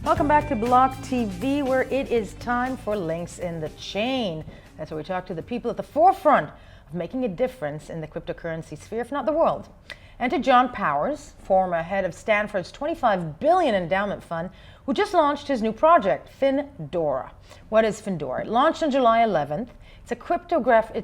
Welcome back to BLOCKTV, where it is time for Links in the Chain. That's where we talk to the people at the forefront of making a difference in the cryptocurrency sphere, if not the world. And to John Powers, former head of Stanford's $25 billion endowment fund, who just launched his new project, Fin Dora. What is Findora? It launched on July 11th. It's a cryptography,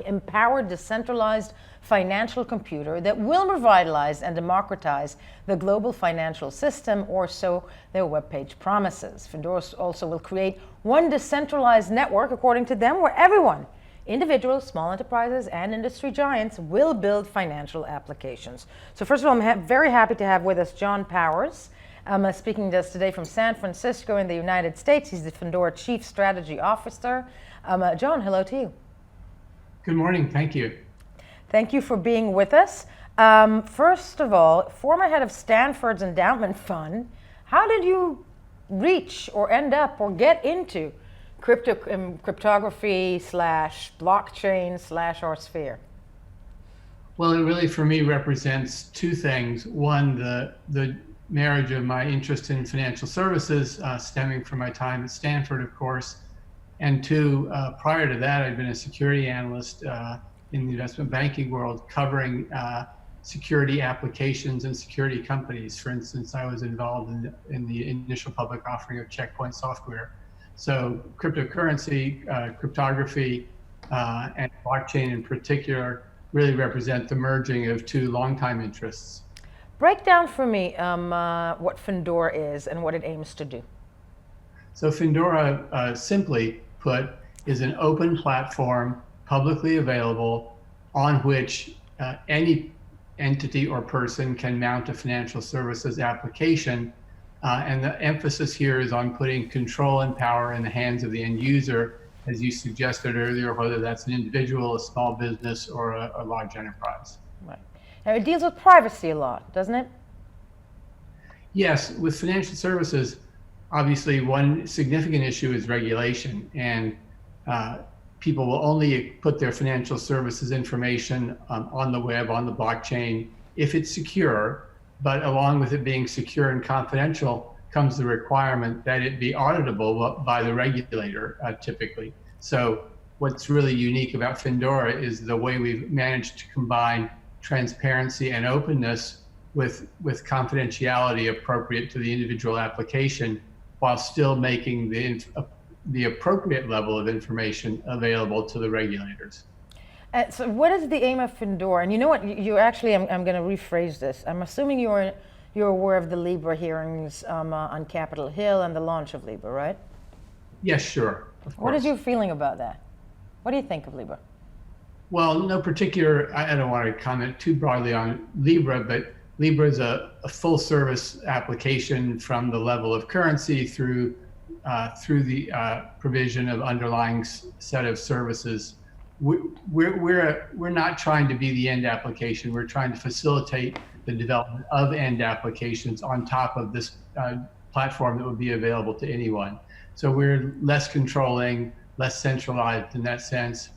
empowered decentralized financial computer that will revitalize and democratize the global financial system, or so their webpage promises. Findora also will create one decentralized network, according to them, where everyone, individuals, small enterprises, and industry giants, will build financial applications. So first of all, I'm very happy to have with us John Powers. Speaking to us today from San Francisco in the United States. He's the Findora Chief Strategy Officer. John, hello to you. Good morning, thank you. Thank you for being with us. First of all, former head of Stanford's endowment fund, how did you reach or end up or get into cryptography / blockchain / our sphere? Well, it really, for me, represents two things. One, the marriage of my interest in financial services, stemming from my time at Stanford, of course. And two, prior to that, I'd been a security analyst in the investment banking world, covering security applications and security companies. For instance, I was involved in the initial public offering of Checkpoint software. So cryptocurrency, cryptography, and blockchain in particular really represent the merging of two longtime interests. Break down for me what Findora is and what it aims to do. So Findora, simply put, is an open platform, publicly available, on which any entity or person can mount a financial services application. And the emphasis here is on putting control and power in the hands of the end user, as you suggested earlier, whether that's an individual, a small business, or a large enterprise. Right. Now, it deals with privacy a lot, doesn't it? Yes, with financial services, obviously one significant issue is regulation, and people will only put their financial services information on the web, on the blockchain, if it's secure. But along with it being secure and confidential comes the requirement that it be auditable by the regulator, typically. So what's really unique about Findora is the way we've managed to combine transparency and openness with confidentiality appropriate to the individual application, while still making the appropriate level of information available to the regulators. So what is the aim of Findora? And you know what, you actually, I'm going to rephrase this. I'm assuming you're aware of the Libra hearings on Capitol Hill and the launch of Libra, right? Yes, sure, of course. What is your feeling about that? What do you think of Libra? Well, no particular, I don't want to comment too broadly on Libra, but Libra is a full service application from the level of currency through the provision of underlying set of services. We're not trying to be the end application. We're trying to facilitate the development of end applications on top of this platform that would be available to anyone. So we're less controlling, less centralized in that sense,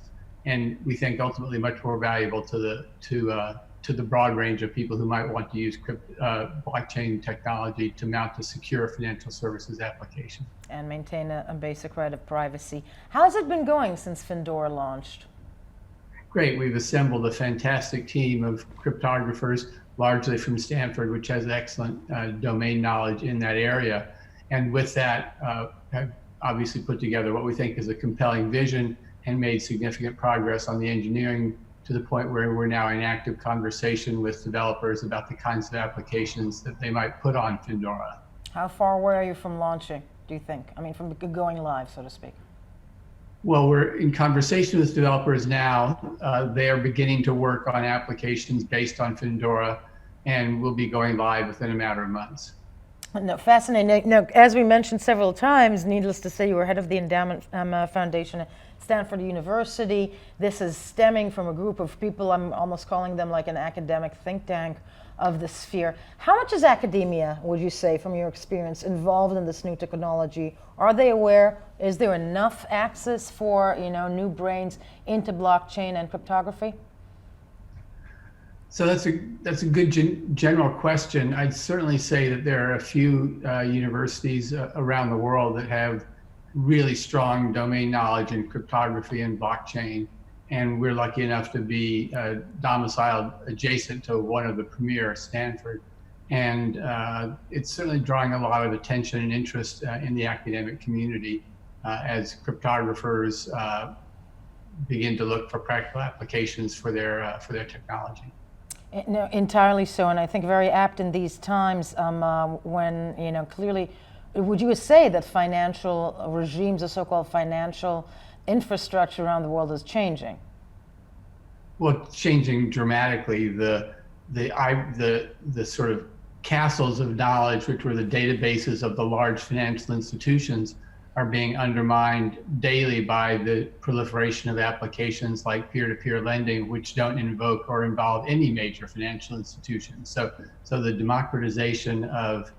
and we think ultimately much more valuable to the broad range of people who might want to use blockchain technology to mount a secure financial services application. And maintain a basic right of privacy. How's it been going since Findora launched? Great. We've assembled a fantastic team of cryptographers, largely from Stanford, which has excellent domain knowledge in that area. And with that, have obviously put together what we think is a compelling vision and made significant progress on the engineering, to the point where we're now in active conversation with developers about the kinds of applications that they might put on Findora. How far away are you from launching, do you think? I mean, from going live, so to speak. Well, we're in conversation with developers now. They are beginning to work on applications based on Findora, and we'll be going live within a matter of months. No, fascinating. Now, as we mentioned several times, needless to say, you were head of the Endowment Foundation at Stanford University. This is stemming from a group of people, I'm almost calling them like an academic think tank of the sphere. How much is academia, would you say, from your experience, involved in this new technology? Are they aware? Is there enough access for new brains into blockchain and cryptography? So that's a good general question. I'd certainly say that there are a few universities around the world that have really strong domain knowledge in cryptography and blockchain, and we're lucky enough to be domiciled adjacent to one of the premier, Stanford. And it's certainly drawing a lot of attention and interest in the academic community as cryptographers begin to look for practical applications for their technology. No, entirely so, and I think very apt in these times when, clearly, would you say that financial regimes, the so-called financial infrastructure around the world is changing? Well, it's changing dramatically. The sort of castles of knowledge, which were the databases of the large financial institutions, are being undermined daily by the proliferation of applications like peer-to-peer lending, which don't invoke or involve any major financial institutions. So the democratization of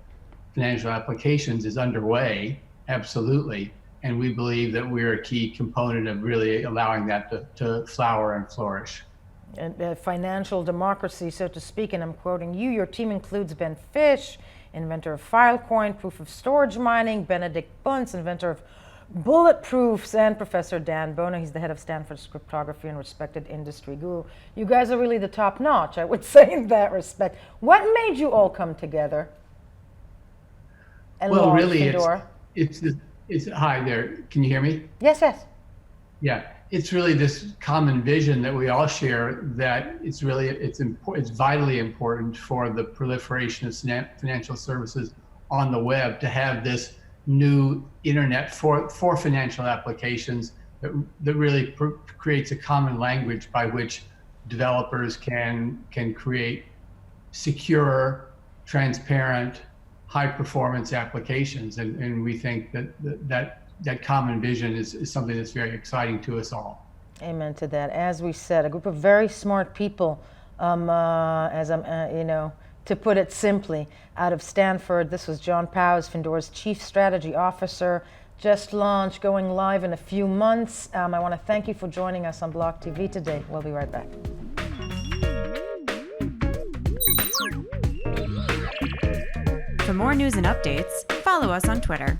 financial applications is underway, absolutely. And we believe that we're a key component of really allowing that to flower and flourish. And financial democracy, so to speak, and I'm quoting you, your team includes Ben Fish, inventor of Filecoin, proof of storage mining, Benedict Bunce, inventor of bulletproofs, and Professor Dan Bono. He's the head of Stanford's cryptography and respected industry guru. You guys are really the top notch, I would say, in that respect. What made you all come together? And well, really, Findora? it's hi there. Can you hear me? Yes, yes. Yeah, it's really this common vision that we all share that it's vitally important for the proliferation of financial services on the web to have this new internet for financial applications that really creates a common language by which developers can create secure, transparent, high performance applications. And we think that common vision is something that's very exciting to us all. Amen to that. As we said, a group of very smart people, to put it simply, out of Stanford. This was John Powers, Findora's Chief Strategy Officer, just launched, going live in a few months. I want to thank you for joining us on BLOCKTV today. We'll be right back. For more news and updates, follow us on Twitter.